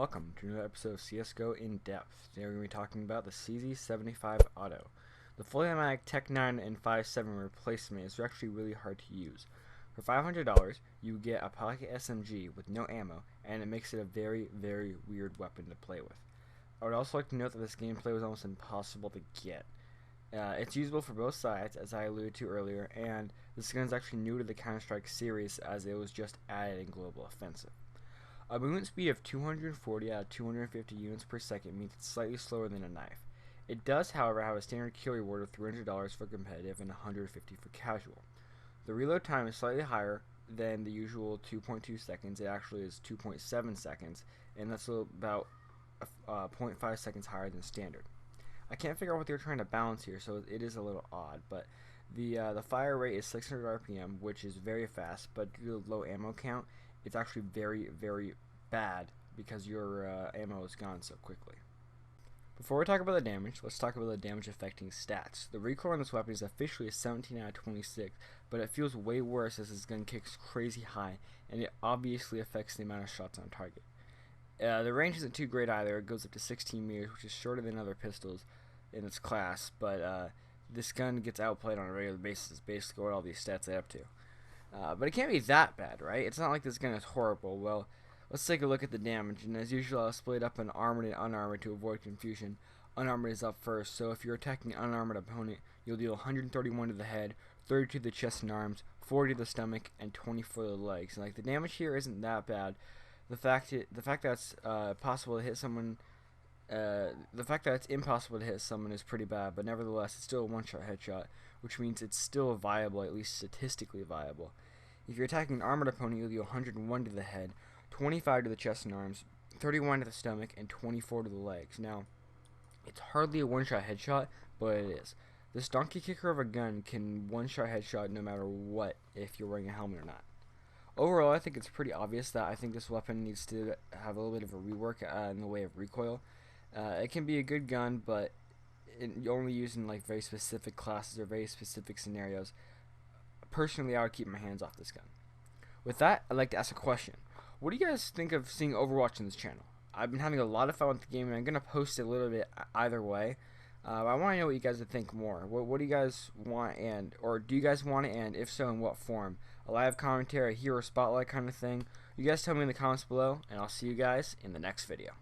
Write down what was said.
welcome to another episode of CSGO In Depth. Today we're going to be talking about the CZ-75 Auto. The fully automatic Tech 9 and 5.7 replacement is actually really hard to use. For $500, you get a pocket SMG with no ammo, and it makes it a very, very weird weapon to play with. I would also like to note that this gameplay was almost impossible to get. It's usable for both sides, as I alluded to earlier, and this gun is actually new to the Counter-Strike series as it was just added in Global Offensive. A movement speed of 240 out of 250 units per second means it's slightly slower than a knife. It does, however, have a standard kill reward of $300 for competitive and $150 for casual. The reload time is slightly higher than the usual 2.2 seconds. It actually is 2.7 seconds, and that's about 0.5 seconds higher than standard. I can't figure out what they're trying to balance here, so it is a little odd, but the fire rate is 600 RPM, which is very fast, but due to the low ammo count, it's actually very, very bad because your ammo is gone so quickly. Before we talk about the damage, let's talk about the damage affecting stats. The recoil on this weapon is officially a 17 out of 26, but it feels way worse as this gun kicks crazy high, and it obviously affects the amount of shots on target. The range isn't too great either. It goes up to 16 meters, which is shorter than other pistols in its class, but this gun gets outplayed on a regular basis, basically what all these stats add up to. But it can't be that bad, right? It's not like this gun is horrible. Well, let's take a look at the damage, and as usual, I'll split up in armored and unarmored to avoid confusion. Unarmored is up first, so if you're attacking an unarmored opponent, you'll deal 131 to the head, 30 to the chest and arms, 40 to the stomach, and 24 to the legs. And, like, the damage here isn't that bad. The fact that it's possible to hit someone, the fact that it's impossible to hit someone is pretty bad, but nevertheless, it's still a one-shot headshot, which means it's still viable, at least statistically viable. If you're attacking an armored opponent, you'll deal 101 to the head, 25 to the chest and arms, 31 to the stomach, and 24 to the legs. Now, it's hardly a one-shot headshot, but it is. This donkey kicker of a gun can one-shot headshot no matter what, if you're wearing a helmet or not. Overall, I think it's pretty obvious that I think this weapon needs to have a little bit of a rework in the way of recoil. It can be a good gun, but only used in like very specific classes or very specific scenarios. Personally, I would keep my hands off this gun. With that, I'd like to ask a question. What do you guys think of seeing Overwatch on this channel? I've been having a lot of fun with the game, and I'm going to post it a little bit either way. I want to know what you guys would think more. What do you guys want, or do you guys want it, and if so, in what form? A live commentary, a hero spotlight kind of thing? You guys tell me in the comments below, and I'll see you guys in the next video.